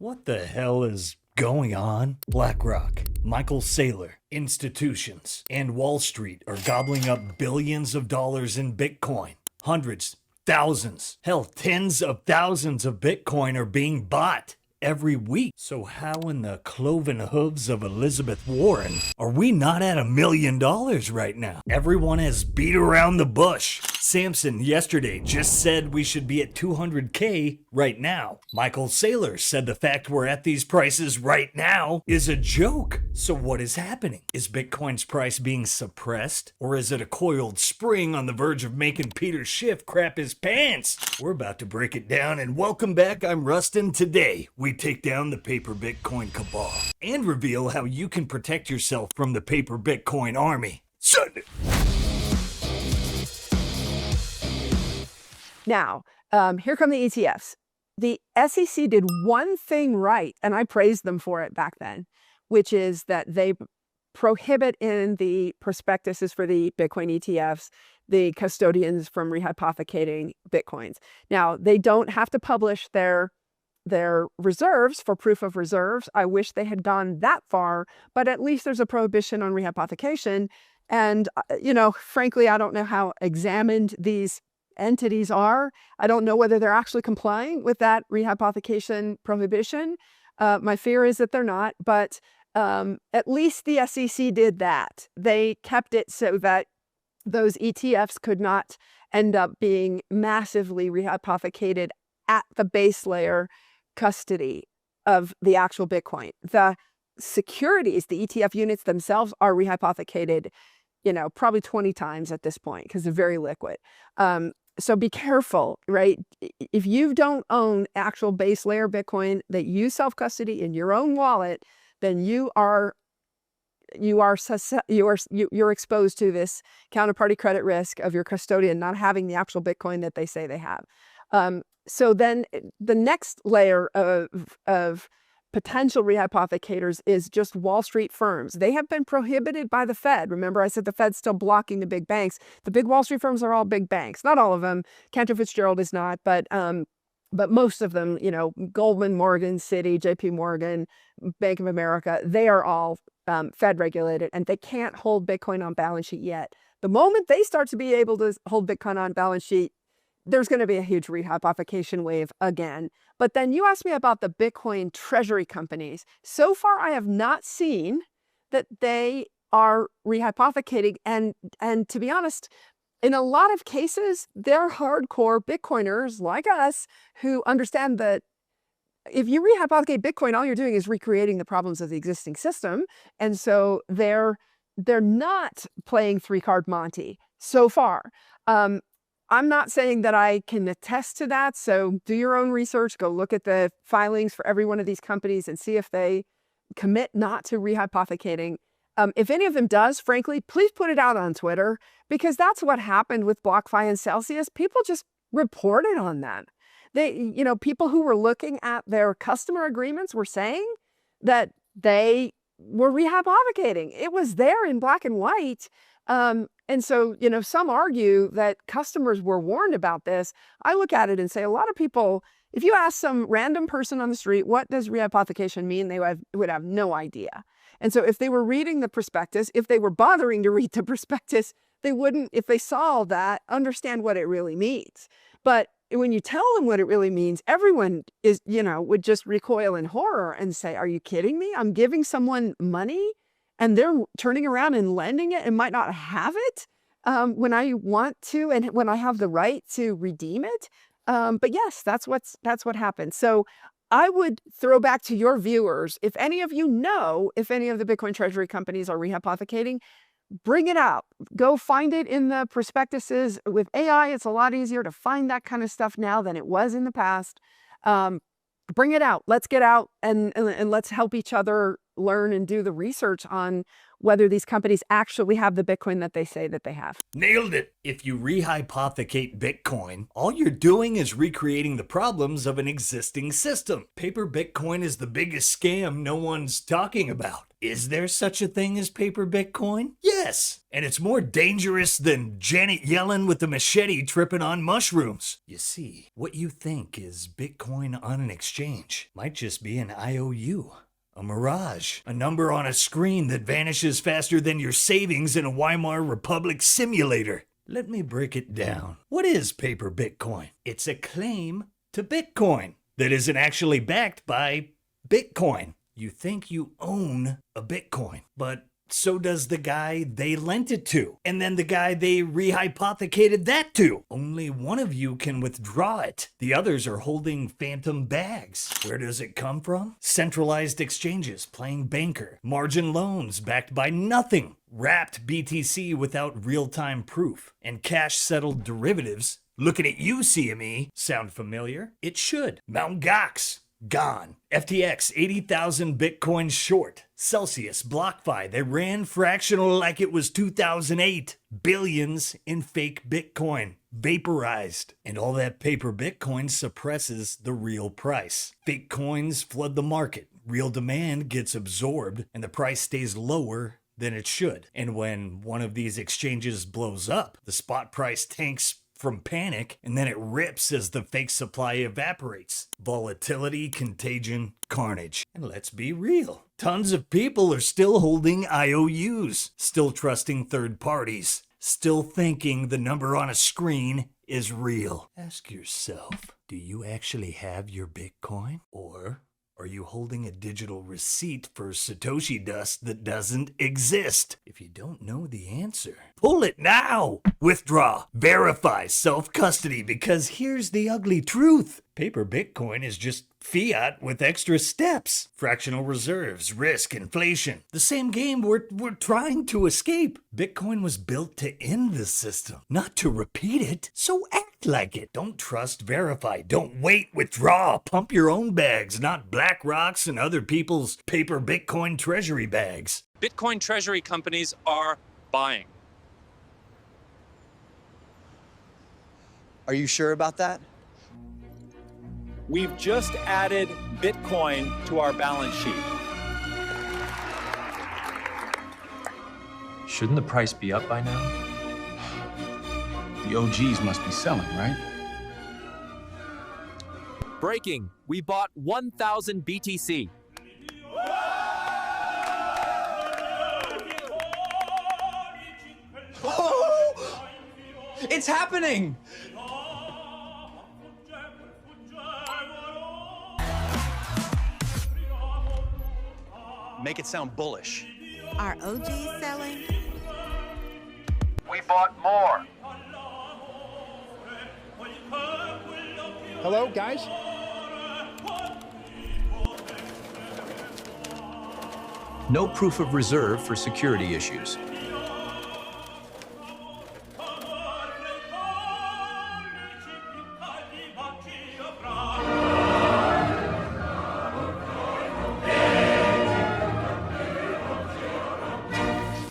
What the hell is going on? BlackRock, Michael Saylor, institutions, and Wall Street are gobbling up billions of dollars in Bitcoin. Hundreds, thousands, hell, tens of thousands of Bitcoin are being bought every week. So how in the cloven hooves of Elizabeth Warren are we not at $1 million right now? Everyone has beat around the bush. Samson yesterday just said we should be at 200K right now. Michael Saylor said the fact we're at these prices right now is a joke. So what is happening? Is Bitcoin's price being suppressed? Or is it a coiled spring on the verge of making Peter Schiff crap his pants? We're about to break it down, and welcome back. I'm Rustin. Today, we take down the paper Bitcoin cabal and reveal how you can protect yourself from the paper Bitcoin army. Sunday. Now, here come the ETFs. The SEC did one thing right, and I praised them for it back then, which is that they prohibit in the prospectuses for the Bitcoin ETFs the custodians from rehypothecating Bitcoins. Now, they don't have to publish their reserves for proof of reserves. I wish they had gone that far, but at least there's a prohibition on rehypothecation. And, frankly, I don't know how examined these entities are. I don't know whether they're actually complying with that rehypothecation prohibition. My fear is that they're not, but at least the SEC did that. They kept it so that those ETFs could not end up being massively rehypothecated at the base layer custody of the actual Bitcoin. The securities, the ETF units themselves are rehypothecated, probably 20 times at this point because they're very liquid. So be careful, right? If you don't own actual base layer Bitcoin that you self-custody in your own wallet, then you're exposed to this counterparty credit risk of your custodian not having the actual Bitcoin that they say they have. So then the next layer of potential rehypothecators is just Wall Street firms. They have been prohibited by the Fed. Remember, I said the Fed's still blocking the big banks. The big Wall Street firms are all big banks. Not all of them. Cantor Fitzgerald is not, but most of them, Goldman, Morgan, Citi, JP Morgan, Bank of America, they are all Fed regulated, and they can't hold Bitcoin on balance sheet yet. The moment they start to be able to hold Bitcoin on balance sheet, there's going to be a huge rehypothecation wave again. But then you asked me about the Bitcoin treasury companies. So far, I have not seen that they are rehypothecating. And to be honest, in a lot of cases, they're hardcore Bitcoiners like us who understand that if you rehypothecate Bitcoin, all you're doing is recreating the problems of the existing system. And so they're not playing three-card Monte so far. I'm not saying that I can attest to that. So do your own research, go look at the filings for every one of these companies and see if they commit not to rehypothecating. If any of them does, frankly, please put it out on Twitter, because that's what happened with BlockFi and Celsius. People just reported on that. People who were looking at their customer agreements were saying that they were rehypothecating. It was there in black and white. And so, some argue that customers were warned about this. I look at it and say a lot of people, if you ask some random person on the street, what does rehypothecation mean? They would have no idea. And so if they were reading the prospectus, if they were bothering to read the prospectus, they wouldn't, if they saw that, understand what it really means. But when you tell them what it really means, everyone would just recoil in horror and say, are you kidding me? I'm giving someone money and they're turning around and lending it and might not have it when I want to and when I have the right to redeem it. But yes, that's what happened. So I would throw back to your viewers, if any of you know if any of the Bitcoin treasury companies are rehypothecating, bring it out. Go find it in the prospectuses. With AI, it's a lot easier to find that kind of stuff now than it was in the past. Bring it out. Let's get out and let's help each other learn and do the research on whether these companies actually have the Bitcoin that they say that they have. Nailed it. If you rehypothecate Bitcoin, all you're doing is recreating the problems of an existing system. Paper Bitcoin is the biggest scam no one's talking about. Is there such a thing as paper Bitcoin? Yes. And it's more dangerous than Janet Yellen with the machete tripping on mushrooms. You see, what you think is Bitcoin on an exchange might just be an IOU. A mirage, a number on a screen that vanishes faster than your savings in a Weimar Republic simulator. Let me break it down. What is paper Bitcoin? It's a claim to Bitcoin that isn't actually backed by Bitcoin. You think you own a Bitcoin, but so does the guy they lent it to, and then the guy they rehypothecated that to. Only one of you can withdraw it. The others are holding phantom bags. Where does it come from? Centralized exchanges playing banker, margin loans backed by nothing, wrapped BTC without real-time proof, and cash-settled derivatives. Looking at you, CME. Sound familiar? It should. Mt. Gox. Gone. FTX, 80,000 Bitcoin short. Celsius, BlockFi, they ran fractional like it was 2008. Billions in fake Bitcoin. Vaporized. And all that paper Bitcoin suppresses the real price. Fake coins flood the market. Real demand gets absorbed and the price stays lower than it should. And when one of these exchanges blows up, the spot price tanks from panic, and then it rips as the fake supply evaporates. Volatility, contagion, carnage. And let's be real. Tons of people are still holding IOUs, still trusting third parties, still thinking the number on a screen is real. Ask yourself, do you actually have your Bitcoin? Or are you holding a digital receipt for Satoshi dust that doesn't exist? If you don't know the answer, pull it now! Withdraw, verify, self-custody, because here's the ugly truth. Paper Bitcoin is just fiat with extra steps. Fractional reserves, risk, inflation. The same game we're trying to escape. Bitcoin was built to end the system, not to repeat it. So act like it. Don't trust, verify. Don't wait, withdraw. Pump your own bags, not BlackRock's and other people's paper Bitcoin treasury bags. Bitcoin treasury companies are buying. Are you sure about that? We've just added Bitcoin to our balance sheet. Shouldn't the price be up by now? The OGs must be selling, right? Breaking, we bought 1,000 BTC. Oh! It's happening! Make it sound bullish. Are OGs selling? We bought more. Hello, guys? No proof of reserve for security issues.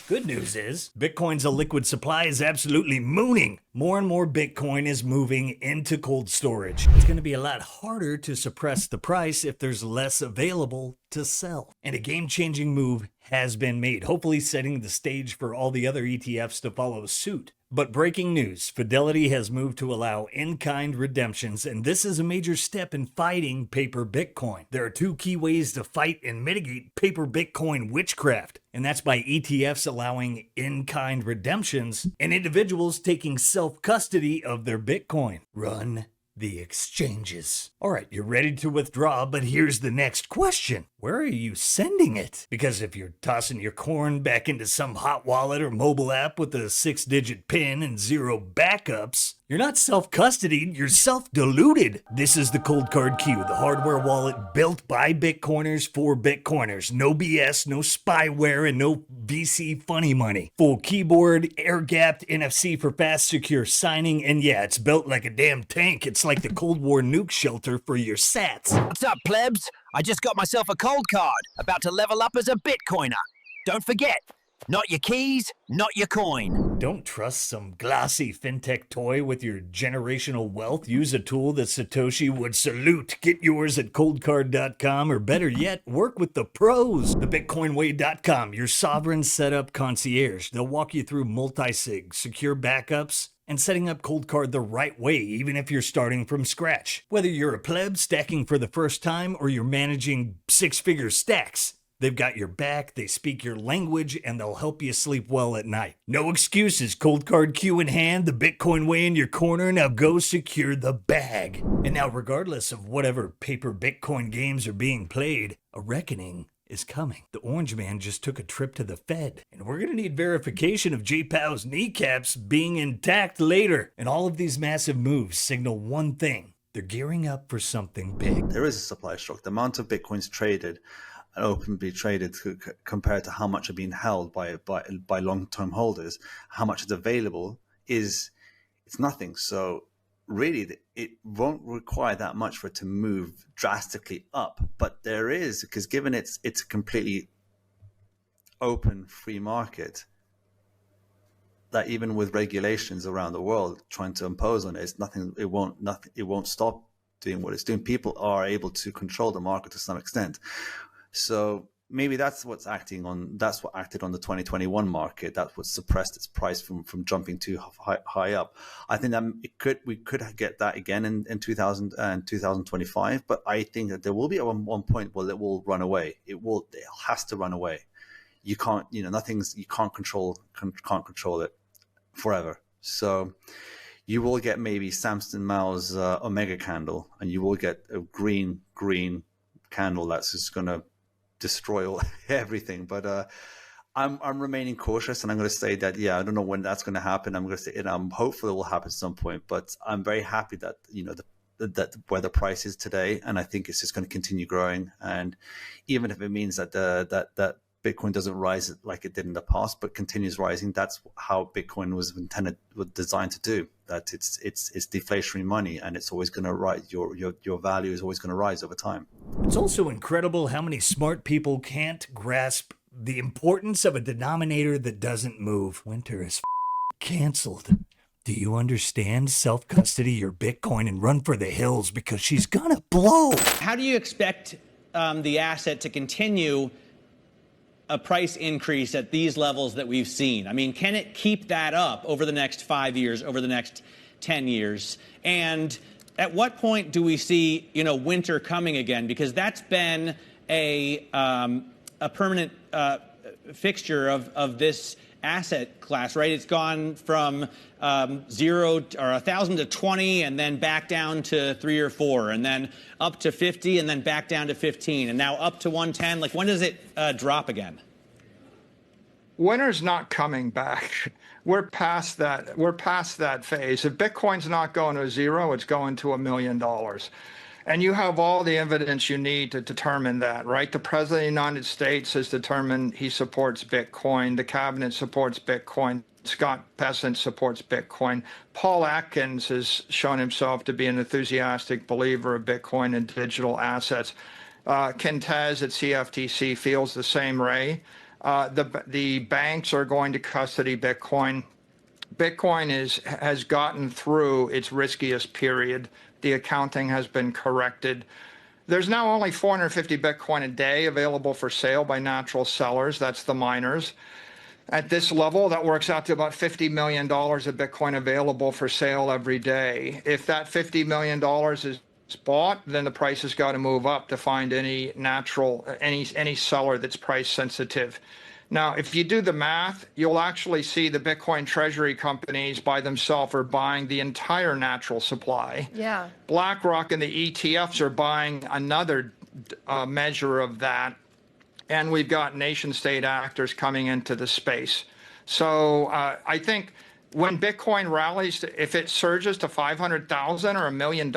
Good news is, Bitcoin's illiquid supply is absolutely mooning. More and more Bitcoin is moving into cold storage. It's going to be a lot harder to suppress the price if there's less available to sell. And a game-changing move has been made, hopefully setting the stage for all the other ETFs to follow suit. But breaking news, Fidelity has moved to allow in-kind redemptions, and this is a major step in fighting paper Bitcoin. There are two key ways to fight and mitigate paper Bitcoin witchcraft, and that's by ETFs allowing in-kind redemptions and individuals taking self-custody of their Bitcoin. Run the exchanges. All right, you're ready to withdraw, but here's the next question. Where are you sending it? Because if you're tossing your coin back into some hot wallet or mobile app with a 6-digit PIN and 0 backups, you're not self-custodied, you're self-diluted. This is the Coldcard Q, the hardware wallet built by Bitcoiners for Bitcoiners. No BS, no spyware, and no VC funny money. Full keyboard, air-gapped NFC for fast, secure signing, and yeah, it's built like a damn tank. It's like the Cold War nuke shelter for your sats. What's up, plebs? I just got myself a Coldcard, about to level up as a Bitcoiner. Don't forget, not your keys, not your coin. Don't trust some glossy fintech toy with your generational wealth. Use a tool that Satoshi would salute. Get yours at coldcard.com, or better yet, work with the pros. TheBitcoinWay.com, your sovereign setup concierge. They'll walk you through multi-sig, secure backups, and setting up Coldcard the right way, even if you're starting from scratch. Whether you're a pleb stacking for the first time or you're managing six-figure stacks, they've got your back, they speak your language, and they'll help you sleep well at night. No excuses. Coldcard Q in hand, the Bitcoin way in your corner. Now go secure the bag. And now, regardless of whatever paper Bitcoin games are being played, a reckoning is coming. The orange man just took a trip to the Fed, and we're going to need verification of J-Pow's kneecaps being intact later. And all of these massive moves signal one thing. They're gearing up for something big. There is a supply shock. The amount of Bitcoins traded and openly traded compared to how much are being held by long-term holders, how much is available it's nothing. So really, it won't require that much for it to move drastically up. But there is, because given it's a completely open free market, that even with regulations around the world trying to impose on it, it won't stop doing what it's doing. People are able to control the market to some extent. So maybe that's what acted on the 2021 market. That's what suppressed its price from jumping too high up. I think that we could get that again in 2025, but I think that there will be one point where it will run away. It has to run away. You can't, you can't control it forever. So you will get maybe Samson Mao's Omega candle, and you will get a green candle that's just going to destroy everything. But I'm remaining cautious, and I'm going to say that I don't know when that's going to happen. I'm going to say I'm hopeful it will happen at some point, but I'm very happy that that where the price is today, and I think it's just going to continue growing. And even if it means that that Bitcoin doesn't rise like it did in the past, but continues rising, that's how Bitcoin was designed to do. That it's deflationary money, and it's always going to rise. Your value is always going to rise over time. It's also incredible how many smart people can't grasp the importance of a denominator that doesn't move. Winter is canceled. Do you understand? Self-custody your Bitcoin and run for the hills, because she's gonna blow. How do you expect the asset to continue a price increase at these levels that we've seen? I mean, can it keep that up over the next 5 years, over the next 10 years? And at what point do we see, winter coming again? Because that's been a permanent fixture of this asset class, right? It's gone from 0 or 1,000 to 20, and then back down to 3 or 4, and then up to 50, and then back down to 15, and now up to 110. Like, when does it drop again? Winter's not coming back. We're past that. We're past that phase. If Bitcoin's not going to 0, it's going to $1 million. And you have all the evidence you need to determine that, right? The President of the United States has determined he supports Bitcoin. The cabinet supports Bitcoin. Scott Bessent supports Bitcoin. Paul Atkins has shown himself to be an enthusiastic believer of Bitcoin and digital assets. Quintez at CFTC feels the same way. The banks are going to custody Bitcoin. Bitcoin has gotten through its riskiest period. The accounting has been corrected. There's now only 450 Bitcoin a day available for sale by natural sellers. That's the miners. At this level, that works out to about $50 million of Bitcoin available for sale every day. If that $50 million is bought, then the price has got to move up to find any seller that's price sensitive. Now, if you do the math, you'll actually see the Bitcoin treasury companies by themselves are buying the entire natural supply. Yeah. BlackRock and the ETFs are buying another measure of that. And we've got nation-state actors coming into the space. So I think when Bitcoin rallies, if it surges to 500,000 or $1 million,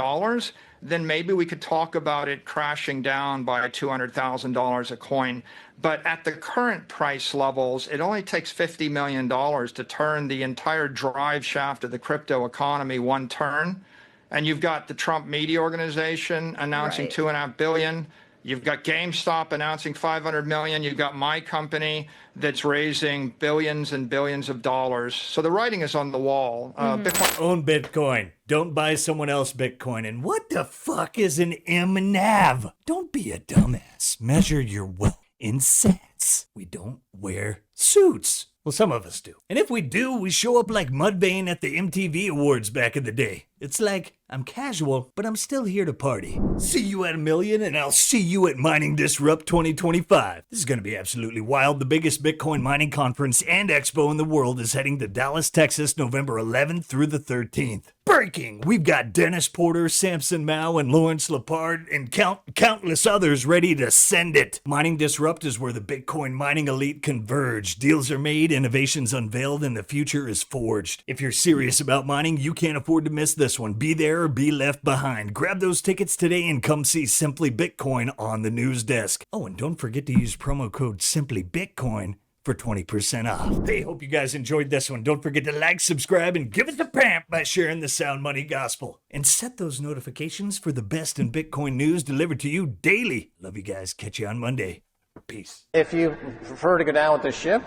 then maybe we could talk about it crashing down by $200,000 a coin. But at the current price levels, it only takes $50 million to turn the entire drive shaft of the crypto economy one turn. And you've got the Trump media organization announcing $2.5 billion. You've got GameStop announcing 500 million. You've got my company that's raising billions and billions of dollars. So the writing is on the wall. Bitcoin. Own Bitcoin. Don't buy someone else Bitcoin. And what the fuck is an MNAV? Don't be a dumbass. Measure your wealth in cents. We don't wear suits. Well, some of us do. And if we do, we show up like Mudvayne at the MTV Awards back in the day. It's like, I'm casual, but I'm still here to party. See you at 1,000,000 and I'll see you at Mining Disrupt 2025. This is going to be absolutely wild. The biggest Bitcoin mining conference and expo in the world is heading to Dallas, Texas, November 11th through the 13th. Breaking! We've got Dennis Porter, Samson Mao, and Lawrence Lepard, and countless others ready to send it. Mining Disrupt is where the Bitcoin mining elite converge. Deals are made, innovations unveiled, and the future is forged. If you're serious about mining, you can't afford to miss this one. Be there or be left behind. Grab those tickets today and come see Simply Bitcoin on the news desk. Oh, and don't forget to use promo code Simply Bitcoin for 20% off. Hey, hope you guys enjoyed this one. Don't forget to like, subscribe, and give us a pamp by sharing the Sound Money Gospel. And set those notifications for the best in Bitcoin news delivered to you daily. Love you guys. Catch you on Monday. Peace. If you prefer to go down with the ship,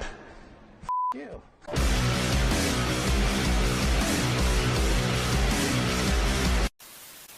you.